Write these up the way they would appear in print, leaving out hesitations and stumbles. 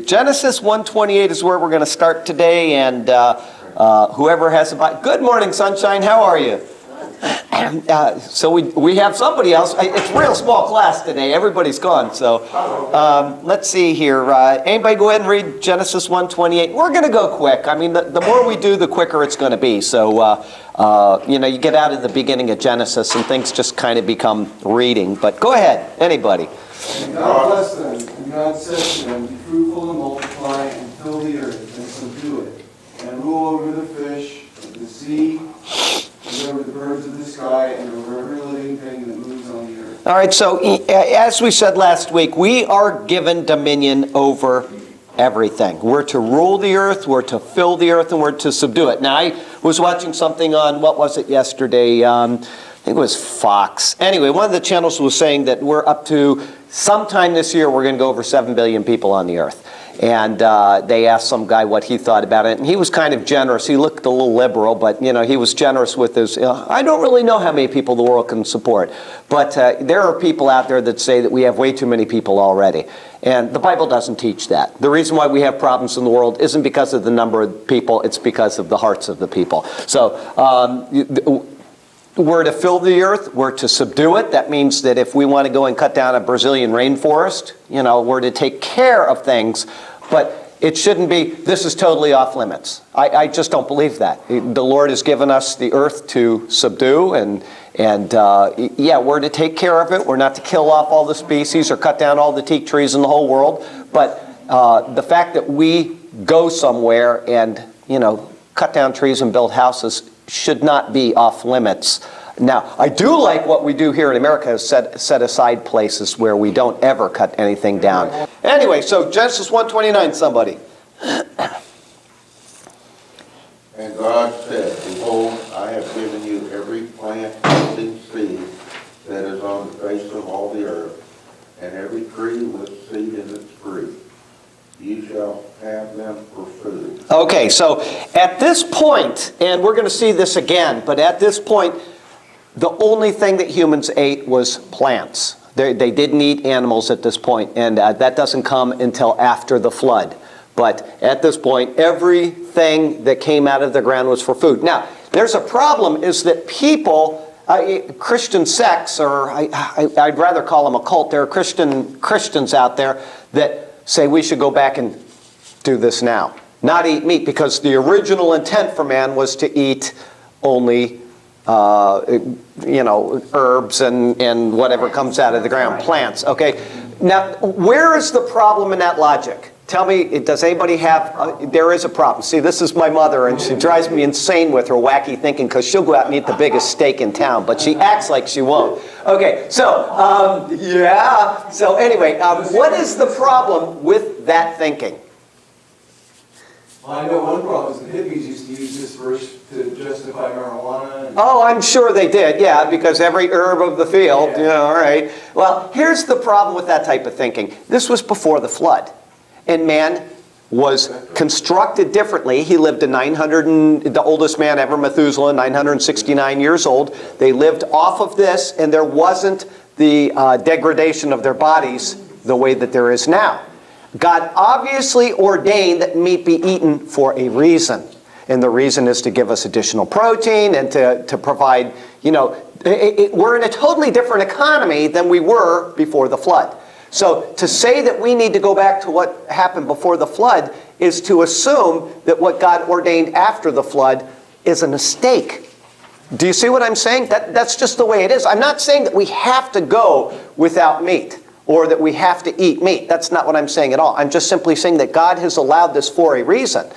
Genesis 1:28 is where we're going to start today, and whoever has a Bible. Good morning, sunshine. How are you? So we have somebody else. It's a real small class today. Everybody's gone. So let's see here. Anybody go ahead and read Genesis 1:28. We're going to go quick. I mean, the more we do, the quicker it's going to be. So, you get out of the beginning of Genesis and things just kind of become reading. But go ahead. Anybody. And God blessed them, and God said to them, be fruitful and multiply, and fill the earth, and subdue it, and rule over the fish of the sea, and over the birds of the sky, and over every living thing that moves on the earth. All right, so as we said last week, we are given dominion over everything. We're to rule the earth, we're to fill the earth, and we're to subdue it. Now, I was watching something on, what was it yesterday? I think it was Fox. Anyway, one of the channels was saying that we're up to, sometime this year, we're going to go over 7 billion people on the earth. And they asked some guy what he thought about it, and he was kind of generous. He looked a little liberal, but, he was generous with his, I don't really know how many people the world can support. But there are people out there that say that we have way too many people already. And the Bible doesn't teach that. The reason why we have problems in the world isn't because of the number of people, it's because of the hearts of the people. So, we're to fill the earth, we're to subdue it. That means that if we want to go and cut down a Brazilian rainforest, we're to take care of things, but it shouldn't be, this is totally off limits. I just don't believe that. The Lord has given us the earth to subdue, and we're to take care of it. We're not to kill off all the species or cut down all the teak trees in the whole world, but the fact that we go somewhere and, cut down trees and build houses should not be off limits. Now, I do like what we do here in America is set aside places where we don't ever cut anything down. Anyway, so Genesis 1:29, somebody. And God said, behold, I have given you every plant yielding seed that is on the face of all the earth, and every tree with seed in its fruit. You shall have them for food. Okay, so at this point, and we're going to see this again, but at this point, the only thing that humans ate was plants. They didn't eat animals at this point, and that doesn't come until after the flood. But at this point, everything that came out of the ground was for food. Now, there's a problem, is that people, Christian sects, or I'd rather call them a cult, there are Christians out there that say we should go back and do this now. Not eat meat, because the original intent for man was to eat only, herbs and whatever comes out of the ground, plants, okay? Now, where is the problem in that logic? Tell me, does anybody have, there is a problem. See, this is my mother, and she drives me insane with her wacky thinking, because she'll go out and eat the biggest steak in town, but she acts like she won't. Okay, so, So anyway, what is the problem with that thinking? Well, I know one problem is the hippies used to use this verse to justify marijuana. Oh, I'm sure they did, yeah, because every herb of the field, all right. Well, here's the problem with that type of thinking. This was before the flood. And man was constructed differently. He lived to the oldest man ever, Methuselah, 969 years old. They lived off of this, and there wasn't the degradation of their bodies the way that there is now. God obviously ordained that meat be eaten for a reason. And the reason is to give us additional protein and to provide, we're in a totally different economy than we were before the flood. So to say that we need to go back to what happened before the flood is to assume that what God ordained after the flood is a mistake. Do you see what I'm saying? That's just the way it is. I'm not saying that we have to go without meat or that we have to eat meat. That's not what I'm saying at all. I'm just simply saying that God has allowed this for a reason.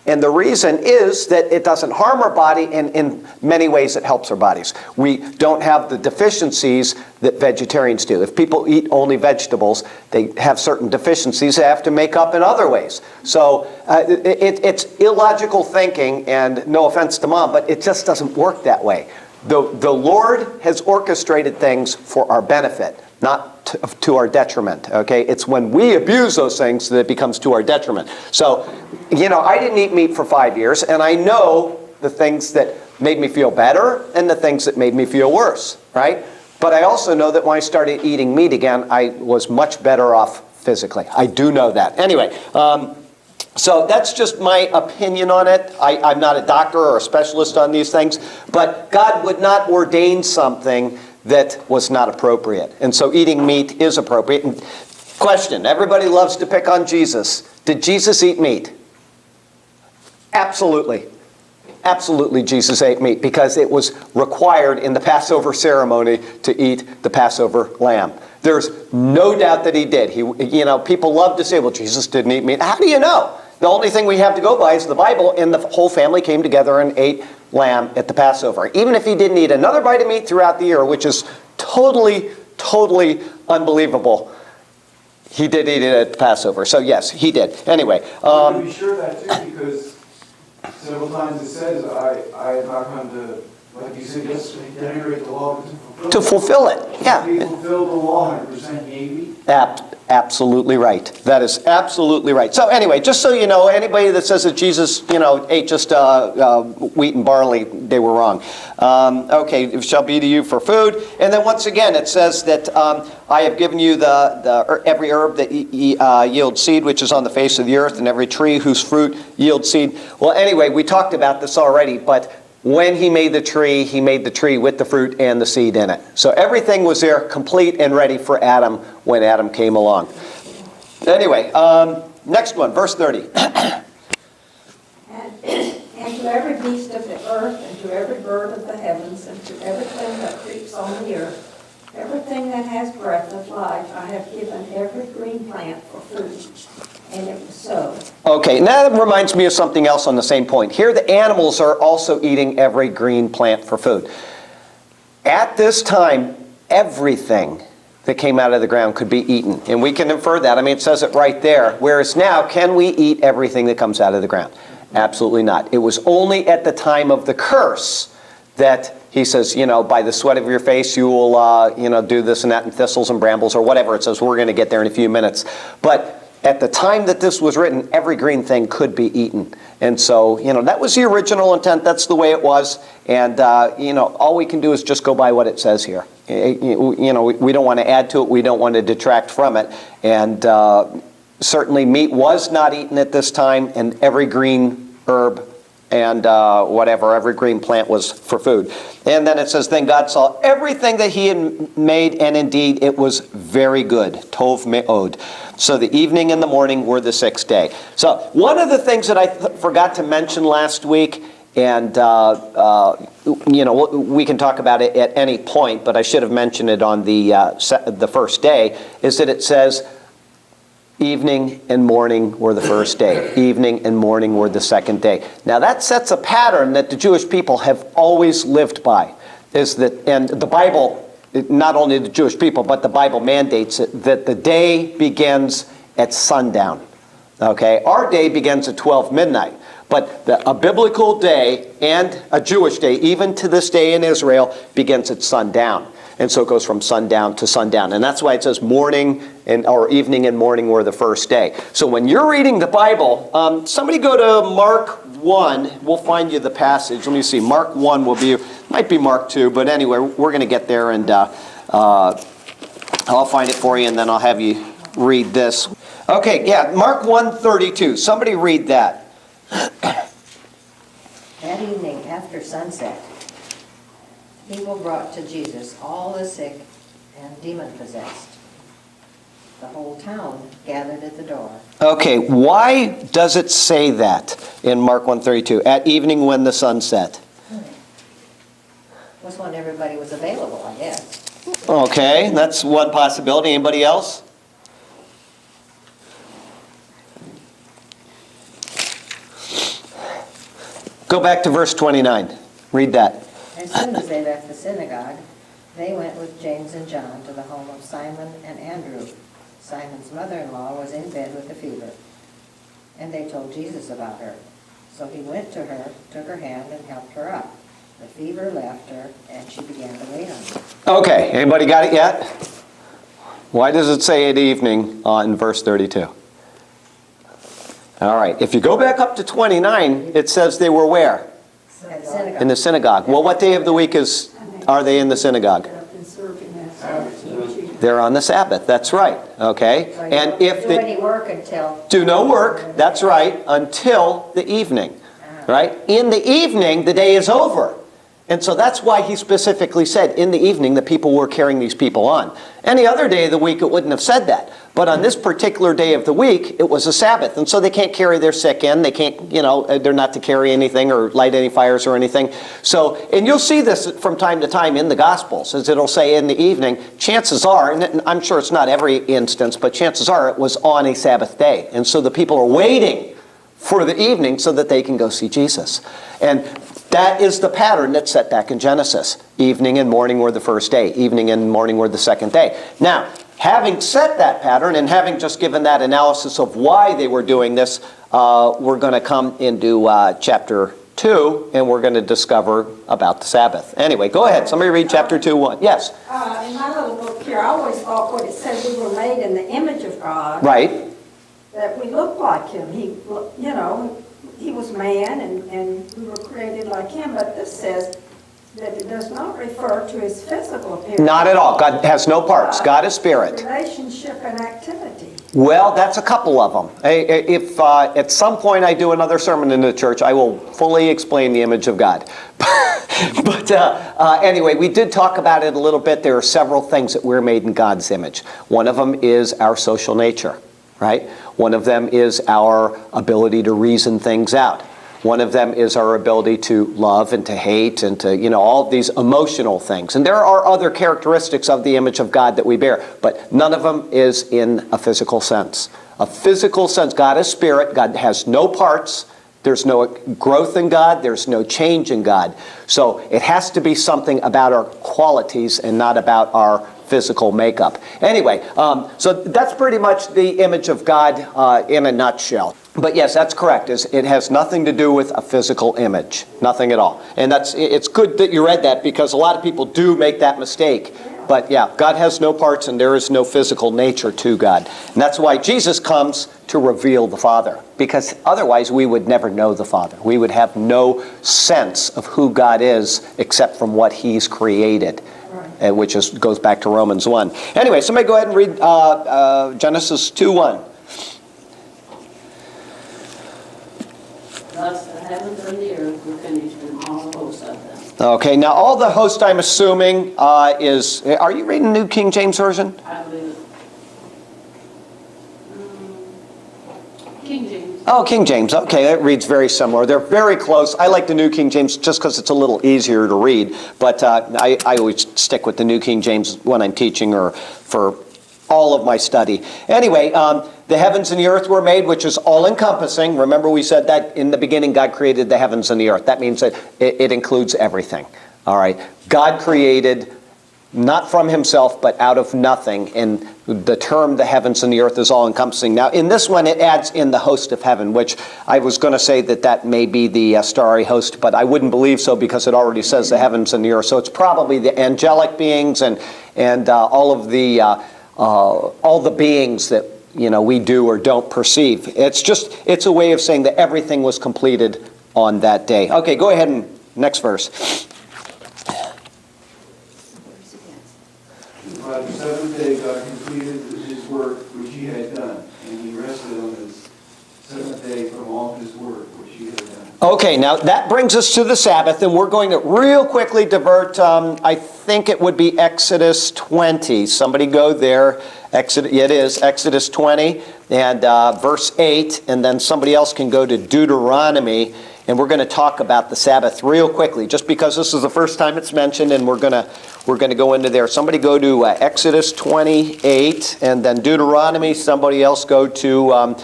And the reason is that it doesn't harm our body, and in many ways it helps our bodies. We don't have the deficiencies that vegetarians do. If people eat only vegetables, they have certain deficiencies they have to make up in other ways. So it's illogical thinking, and no offense to Mom, but it just doesn't work that way. The Lord has orchestrated things for our benefit, not to our detriment, okay? It's when we abuse those things that it becomes to our detriment. So, I didn't eat meat for 5 years, and I know the things that made me feel better and the things that made me feel worse, right? But I also know that when I started eating meat again, I was much better off physically. I do know that. Anyway, so that's just my opinion on it. I'm not a doctor or a specialist on these things, but God would not ordain something that was not appropriate. And so eating meat is appropriate. And question, everybody loves to pick on Jesus. Did Jesus eat meat? Absolutely. Absolutely, Jesus ate meat because it was required in the Passover ceremony to eat the Passover lamb. There's no doubt that he did. People love to say, well, Jesus didn't eat meat. How do you know? The only thing we have to go by is the Bible, and the whole family came together and ate lamb at the Passover. Even if he didn't eat another bite of meat throughout the year, which is totally, totally unbelievable, he did eat it at the Passover. So yes, he did. Anyway. To be sure of that too, because several times it says, I have not come to, like you said yesterday, denigrate the law, but To fulfill it, yeah. He fulfilled the law 100%, he ate meat. Absolutely right. That is absolutely right. So anyway, just so you know, anybody that says that Jesus, ate just wheat and barley, they were wrong. Okay, it shall be to you for food. And then once again, it says that I have given you every herb that yields seed, which is on the face of the earth, and every tree whose fruit yields seed. Well, anyway, we talked about this already, but when he made the tree with the fruit and the seed in it. So everything was there complete and ready for Adam when Adam came along. Anyway, next one, verse 30. And to every beast of the earth, and to every bird of the heavens, and to everything that creeps on the earth, everything that has breath of life, I have given every green plant for food. And it was so. Okay, now that reminds me of something else on the same point. Here the animals are also eating every green plant for food. At this time, everything that came out of the ground could be eaten. And we can infer that. I mean, it says it right there. Whereas now, can we eat everything that comes out of the ground? Absolutely not. It was only at the time of the curse that he says, by the sweat of your face you will, do this and that, and thistles and brambles or whatever it says. We're going to get there in a few minutes. But at the time that this was written, every green thing could be eaten. And so, that was the original intent. That's the way it was. And, all we can do is just go by what it says here. We don't want to add to it. We don't want to detract from it. And certainly meat was not eaten at this time, and every green herb and every green plant was for food. And then it says, then God saw everything that he had made, and indeed it was very good. Tov me'od. So the evening and the morning were the sixth day. So one of the things that I forgot to mention last week, and we can talk about it at any point, but I should have mentioned it on the first day, is that it says, evening and morning were the first day. Evening and morning were the second day. Now that sets a pattern that the Jewish people have always lived by. And the Bible, not only the Jewish people, but the Bible mandates it, that the day begins at sundown. Okay? Our day begins at 12 midnight. But a biblical day and a Jewish day, even to this day in Israel, begins at sundown. And so it goes from sundown to sundown. And that's why it says morning or evening and morning were the first day. So when you're reading the Bible, somebody go to Mark 1. We'll find you the passage. Let me see. Mark 1 might be Mark 2. But anyway, we're going to get there, and I'll find it for you, and then I'll have you read this. Okay, yeah, Mark 1:32. Somebody read that. That evening after sunset, people brought to Jesus all the sick and demon-possessed. The whole town gathered at the door. Okay, why does it say that in Mark 1:32? At evening when the sun set. Was when everybody was available, I guess. Okay, that's one possibility. Anybody else? Go back to verse 29. Read that. As soon as they left the synagogue, they went with James and John to the home of Simon and Andrew. Simon's mother-in-law was in bed with a fever, and they told Jesus about her. So he went to her, took her hand, and helped her up. The fever left her, and she began to wait on him. Okay, anybody got it yet? Why does it say at evening in verse 32? All right, if you go back up to 29, it says they were where? At the synagogue. In the synagogue. Well, what day of the week are they in the synagogue? Up and serving as They're on the Sabbath, that's right, okay? So you And don't if do the... any work until... Do no work, that's right, until the evening, right? In the evening, the day is over. And so that's why he specifically said, in the evening, the people were carrying these people on. Any other day of the week, it wouldn't have said that. But on this particular day of the week, it was a Sabbath. And so they can't carry their sick in. They can't, they're not to carry anything or light any fires or anything. So, and you'll see this from time to time in the Gospels, as it'll say in the evening. Chances are, and I'm sure it's not every instance, but chances are it was on a Sabbath day. And so the people are waiting for the evening so that they can go see Jesus. And that is the pattern that's set back in Genesis. Evening and morning were the first day. Evening and morning were the second day. Now, having set that pattern and having just given that analysis of why they were doing this, we're going to come into chapter 2, and we're going to discover about the Sabbath. Anyway, go ahead. Somebody read chapter 2:1. Yes. In my little book here, I always thought when it said we were made in the image of God, Right. that we looked like him. He was man and we were created like him, but this says that it does not refer to his physical appearance. Not at all. God has no parts. God is spirit. Relationship and activity. Well, that's a couple of them. If at some point I do another sermon in the church, I will fully explain the image of God. But anyway, we did talk about it a little bit. There are several things that we're made in God's image. One of them is our social nature, right? One of them is our ability to reason things out. One of them is our ability to love and to hate and to, all of these emotional things. And there are other characteristics of the image of God that we bear, but none of them is in a physical sense. A physical sense, God is spirit. God has no parts. There's no growth in God. There's no change in God. So it has to be something about our qualities and not about our physical makeup. Anyway, so that's pretty much the image of God in a nutshell. But yes, that's correct. It has nothing to do with a physical image. Nothing at all. And it's good that you read that because a lot of people do make that mistake. But yeah, God has no parts and there is no physical nature to God. And that's why Jesus comes to reveal the Father. Because otherwise we would never know the Father. We would have no sense of who God is except from what He's created. Right. Which goes back to Romans 1. Anyway, somebody go ahead and read Genesis 2:1. Thus the heavens and the earth were finished, and all the hosts of them. Okay, now all the host, I'm assuming, is... Are you reading New King James Version? I believe it. King James. Oh, King James. Okay, that reads very similar. They're very close. I like the New King James just because it's a little easier to read. But I always stick with the New King James when I'm teaching or for all of my study. Anyway, the heavens and the earth were made, which is all-encompassing. Remember we said that in the beginning God created the heavens and the earth. That means that it includes everything. All right. God created not from himself, but out of nothing. And the term the heavens and the earth is all-encompassing. Now, in this one, it adds in the host of heaven, which I was going to say that may be the starry host, but I wouldn't believe so because it already says the heavens and the earth. So it's probably the angelic beings and all the beings that we do or don't perceive. It's a way of saying that everything was completed on that day. Okay, go ahead and next verse. By the seventh day, God completed his work which he had done, and he rested on his seventh day from all his work which he had done. Okay, now that brings us to the Sabbath, and we're going to real quickly divert, I think it would be Exodus 20. Somebody go there. It is Exodus 20 and verse 8, and then somebody else can go to Deuteronomy, and we're going to talk about the Sabbath real quickly, just because this is the first time it's mentioned, and we're going to go into there. Somebody go to Exodus 28, and then Deuteronomy. Somebody else go to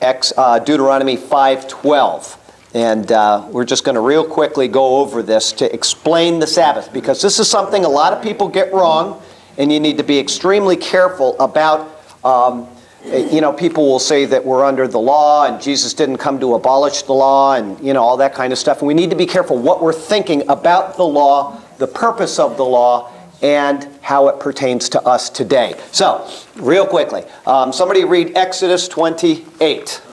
Deuteronomy 5:12. And we're just going to real quickly go over this to explain the Sabbath, because this is something a lot of people get wrong, and you need to be extremely careful about. People will say that we're under the law and Jesus didn't come to abolish the law and, all that kind of stuff. And we need to be careful what we're thinking about the law, the purpose of the law, and how it pertains to us today. So, real quickly, somebody read Exodus 28.